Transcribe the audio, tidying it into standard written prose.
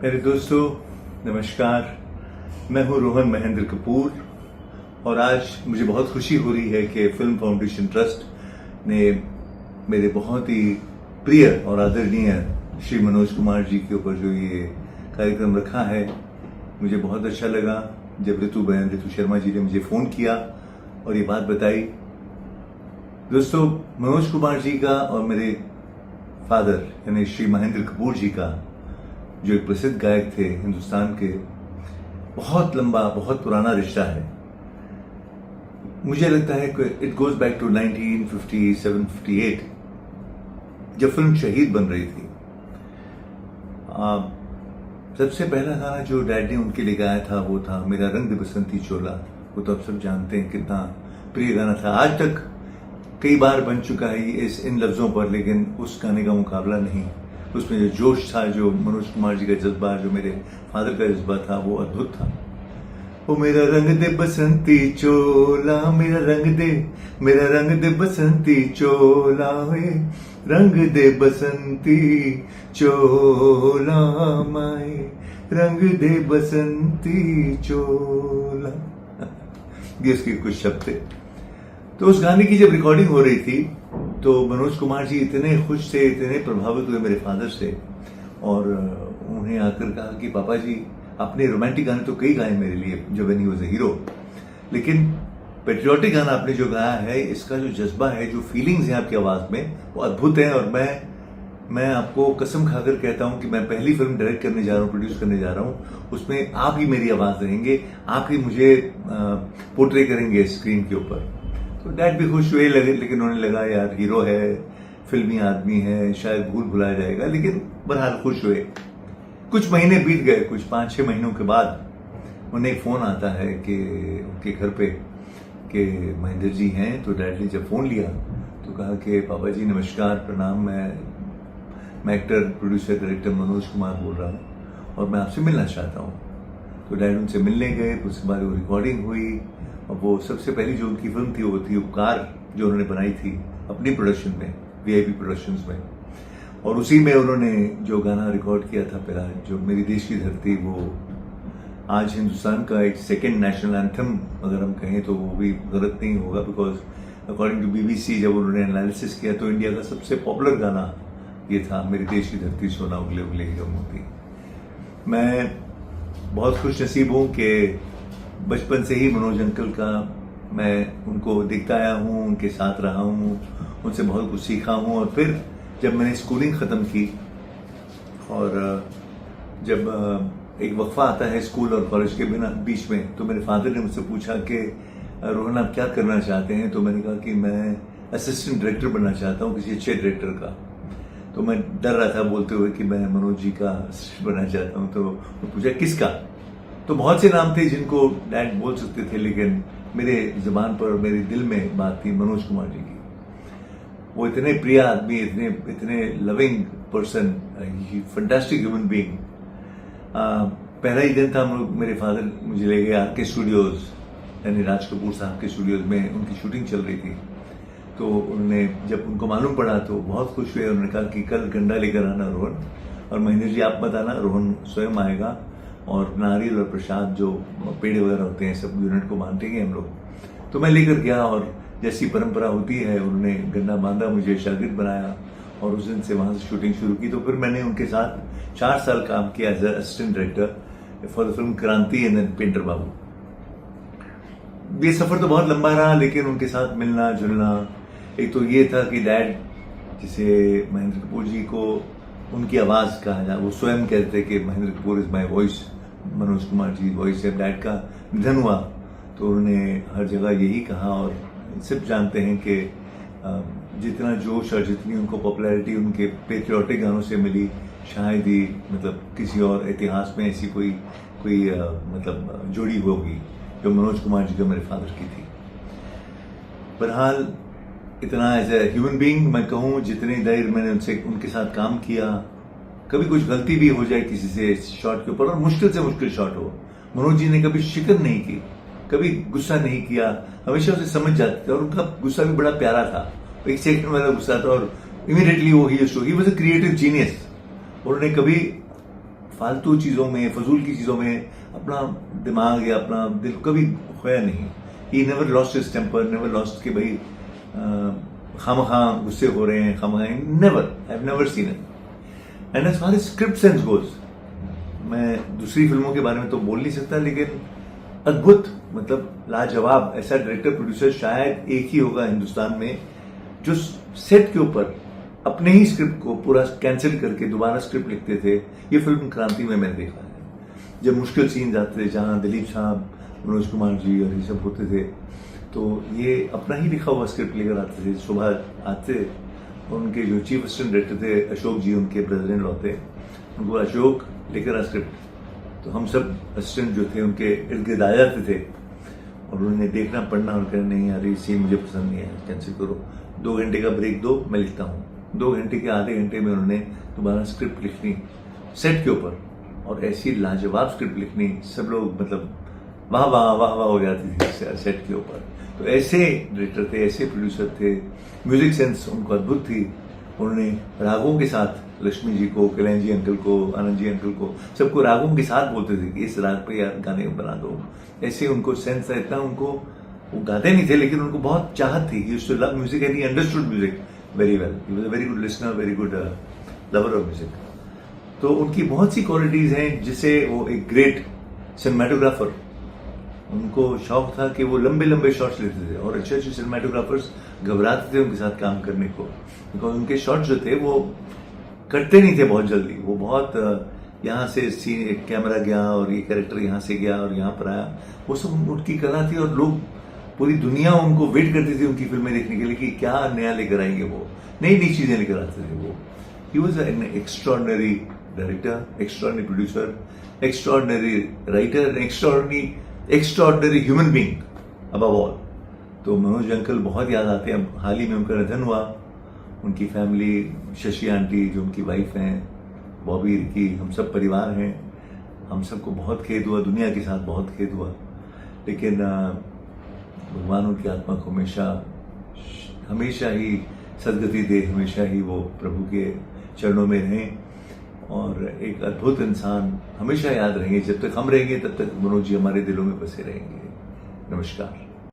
मेरे दोस्तों नमस्कार। मैं हूं रोहन महेंद्र कपूर और आज मुझे बहुत खुशी हो रही है कि फिल्म फाउंडेशन ट्रस्ट ने मेरे बहुत ही प्रिय और आदरणीय श्री मनोज कुमार जी के ऊपर जो ये कार्यक्रम रखा है, मुझे बहुत अच्छा लगा जब ऋतु शर्मा जी ने मुझे फोन किया और ये बात बताई। दोस्तों, मनोज कुमार जी का और मेरे फादर यानी श्री महेंद्र कपूर जी का जो एक प्रसिद्ध गायक थे हिंदुस्तान के, बहुत लंबा बहुत पुराना रिश्ता है। मुझे लगता है कि इट गोज बैक टू 1957-58 जब फिल्म शहीद बन रही थी। सबसे पहला गाना जो डैड ने उनके लिए गाया था वो था मेरा रंग दे बसंती चोला। वो तो आप सब जानते हैं कितना प्रिय गाना था। आज तक कई बार बन चुका है इन लफ्जों पर, लेकिन उस गाने का मुकाबला नहीं। उसमें जो जोश था, जो मनोज कुमार जी का जज्बा, जो मेरे फादर का जज्बा था, वो अद्भुत था। वो मेरा रंग दे बसंती चोला, मेरा रंग दे बसंती चोला, वे रंग दे बसंती चोला, माए रंग दे बसंती चोला। ये उसके कुछ शब्द थे। तो उस गाने की जब रिकॉर्डिंग हो रही थी तो मनोज कुमार जी इतने खुश थे, इतने प्रभावित हुए मेरे फादर से, और उन्हें आकर कहा कि पापा जी, आपने रोमांटिक गाने तो कई गाए मेरे लिए जब when he was a hero, लेकिन पेट्रियोटिक गाना आपने जो गाया है, इसका जो जज्बा है, जो फीलिंग्स हैं आपकी आवाज में, वो अद्भुत है। और मैं आपको कसम खाकर कहता हूं कि मैं पहली फिल्म डायरेक्ट करने जा रहा हूं, प्रोड्यूस करने जा रहा हूं, उसमें आप ही मेरी आवाज रहेंगे, आप ही मुझे पोर्ट्रे करेंगे स्क्रीन के ऊपर। तो डैड भी खुश हुए, लेकिन उन्हें लगा यार हीरो है, फिल्मी आदमी है, शायद भूल भुला जाएगा, लेकिन बहरहाल खुश हुए। कुछ महीने बीत गए। कुछ 5-6 महीनों के बाद उन्हें एक फोन आता है कि उनके घर पे कि महेंद्र जी हैं। तो डैड ने जब फोन लिया तो कहा कि पापा जी नमस्कार, प्रणाम, मैं actor, producer, director Manoj Kumar बोल रहा हूँ और मैं आपसे मिलना चाहता हूँ। तो डैड उनसे मिलने गए। उसके बाद वो रिकॉर्डिंग हुई और वो सबसे पहली जो उनकी फिल्म थी वो थी उपकार, जो उन्होंने बनाई थी अपनी प्रोडक्शन में, वीआईपी प्रोडक्शंस में। और उसी में उन्होंने जो गाना रिकॉर्ड किया था पहला, जो मेरी देश की धरती, वो आज हिंदुस्तान का एक सेकेंड नेशनल एंथम अगर हम कहें तो वो भी गलत नहीं होगा, बिकॉज अकॉर्डिंग टू बीबीसी जब उन्होंने एनालिसिस किया तो इंडिया का सबसे पॉपुलर गाना ये था, मेरी देश की धरती सोना उगले उगले गम मोती। मैं बहुत खुश नसीब हूँ कि बचपन से ही मनोज अंकल का मैं उनको देखता आया हूँ, उनके साथ रहा हूँ, उनसे बहुत कुछ सीखा हूँ। और फिर जब मैंने स्कूलिंग ख़त्म की और जब एक वक्फा आता है स्कूल और कॉलेज के बीच में, तो मेरे फादर ने मुझसे पूछा कि रोहन आप क्या करना चाहते हैं। तो मैंने कहा कि मैं असिस्टेंट डायरेक्टर बनना चाहता हूँ, किसी अच्छे डायरेक्टर का। तो मैं डर रहा था बोलते हुए कि मैं मनोज जी का असिस्टेंट बनना चाहता हूँ। तो वो पूछा किसका। तो बहुत से नाम थे जिनको डैड बोल सकते थे, लेकिन मेरे जुबान पर, मेरे दिल में बात थी मनोज कुमार जी की। वो इतने प्रिय आदमी, इतने loving person, fantastic human being. पहला ही दिन था, मेरे फादर मुझे ले गए आर के स्टूडियोज, यानी राज कपूर साहब के स्टूडियोज में उनकी शूटिंग चल रही थी। तो उन्होंने जब उनको मालूम पड़ा तो बहुत खुश हुए। उन्होंने कहा कि कल गंडा लेकर आना रोहन, और महेंद्र जी आप मत आना, रोहन स्वयं आएगा और नारियल और प्रसाद जो पेड़े वगैरह होते हैं सब यूनिट को बांटेंगे हम लोग। तो मैं लेकर गया और जैसी परंपरा होती है उन्होंने गन्ना बांधा, मुझे शागिर्द बनाया और उस दिन से वहां से शूटिंग शुरू की। तो फिर मैंने उनके साथ 4 साल काम किया as assistant director for the film Kranti and painter Babu. ये सफर तो बहुत लंबा रहा, लेकिन उनके साथ मिलना जुलना, एक तो ये था कि डैड, जिसे महेंद्र कपूर जी को उनकी आवाज कहा जाए, वो स्वयं कहते कि Mahendra Kapoor is my voice, Manoj Kumar ji voice. जब डैड का निधन हुआ तो उन्होंने हर जगह यही कहा, और सब जानते हैं कि जितना जोश और जितनी उनको पॉपुलैरिटी उनके पेट्रियोटिक गानों से मिली, शायद ही मतलब किसी और इतिहास में ऐसी कोई मतलब जोड़ी होगी जो मनोज कुमार जी जो मेरे फादर की थी। बहरहाल इतना एज ए ह्यूमन बीइंग मैं कहूँ, जितनी देर मैंने उनके साथ काम किया, कभी कुछ गलती भी हो जाए किसी से शॉट के ऊपर, और मुश्किल से मुश्किल शॉट हो, मनोज जी ने कभी शिकन नहीं की, कभी गुस्सा नहीं किया, हमेशा उसे समझ जाते थे। और उनका गुस्सा भी बड़ा प्यारा था, एक सेकंड वाला गुस्सा था और इमीडिएटली वो ही वाज अ क्रिएटिव जीनियस। उन्होंने कभी फालतू चीज़ों में, फजूल की चीज़ों में अपना दिमाग या अपना दिल कभी खोया नहीं। He never lost his temper, never lost कि भाई खामखा गुस्से हो रहे हैं, खामखा, never, I have never seen it. And as far as script sense goes, मैं दूसरी फिल्मों के बारे में तो बोल नहीं सकता, लेकिन अद्भुत, मतलब लाजवाब, ऐसा डायरेक्टर प्रोड्यूसर शायद एक ही होगा हिंदुस्तान में जो सेट के ऊपर अपने ही स्क्रिप्ट को पूरा कैंसिल करके दोबारा स्क्रिप्ट लिखते थे। ये फिल्म क्रांति में मैंने देखा है। जब मुश्किल सीन्स आते थे, जहां दिलीप साहब, मनोज कुमार जी और ये सब होते थे, तो ये अपना ही लिखा हुआ स्क्रिप्ट लेकर आते थे। सुबह आते, उनके जो चीफ असिस्टेंट डायरेक्टर थे अशोक जी, उनके ब्रदर इन लॉ थे, उनको अशोक लेकर आ स्क्रिप्ट, तो हम सब असिस्टेंट जो थे उनके इर्द गिर्द आ जाते थे और उन्हें देखना, पढ़ना और कहना नहीं यार ये सीन मुझे पसंद नहीं है, कैंसिल करो, 2 घंटे का ब्रेक दो, मैं लिखता हूँ। 2 घंटे के आधे घंटे में उन्होंने दोबारा स्क्रिप्ट लिखनी सेट के ऊपर, और ऐसी लाजवाब स्क्रिप्ट लिखनी, सब लोग मतलब वाह वाह वाह वाह हो जाती थी सेट के ऊपर। तो ऐसे डायरेक्टर थे, ऐसे प्रोड्यूसर थे, म्यूजिक सेंस उनको अद्भुत थी। उन्होंने रागों के साथ लक्ष्मी जी को, कल्याण जी अंकल को, आनंद जी अंकल को, सबको रागों के साथ बोलते थे कि इस राग पे यार गाने बना दो। ऐसे उनको सेंस था, इतना उनको, वो गाते नहीं थे लेकिन उनको बहुत चाहत थी। He used to love music and he understood music very well. He was a very good listener, very good lover of music. तो उनकी बहुत सी क्वालिटीज हैं जिससे वो एक ग्रेट सिनेमाटोग्राफर, उनको शौक था कि वो लंबे लंबे शॉट्स लेते थे और अच्छे अच्छे सिनेमाटोग्राफर्स घबराते थे उनके साथ काम करने को, बिकॉज उनके शॉट्स जो थे वो कटते नहीं थे बहुत जल्दी। वो बहुत यहाँ से सीन, एक कैमरा गया और ये कैरेक्टर यहाँ से गया और यहाँ पर आया, वो सब उनकी कला थी। और लोग, पूरी दुनिया उनको वेट करती थी उनकी फिल्में देखने के लिए कि क्या नया लेकर आएंगे, वो नई नई चीजें लेकर आते थे वो। He was an extraordinary director, extraordinary producer, extraordinary writer, extraordinary human being above all. तो मनोज अंकल बहुत याद आते हैं। हाल ही में उनका निधन हुआ। उनकी फैमिली, शशि आंटी जो उनकी वाइफ हैं, बॉबी, रिकी, हम सब परिवार हैं। हम सबको बहुत खेद हुआ, दुनिया के साथ बहुत खेद हुआ, लेकिन भगवान उनकी आत्मा को हमेशा ही सदगति दे, हमेशा ही वो प्रभु के चरणों में रहें। और एक अद्भुत इंसान हमेशा याद रहेंगे। जब तक हम रहेंगे तब तक मनोज जी हमारे दिलों में बसे रहेंगे। नमस्कार।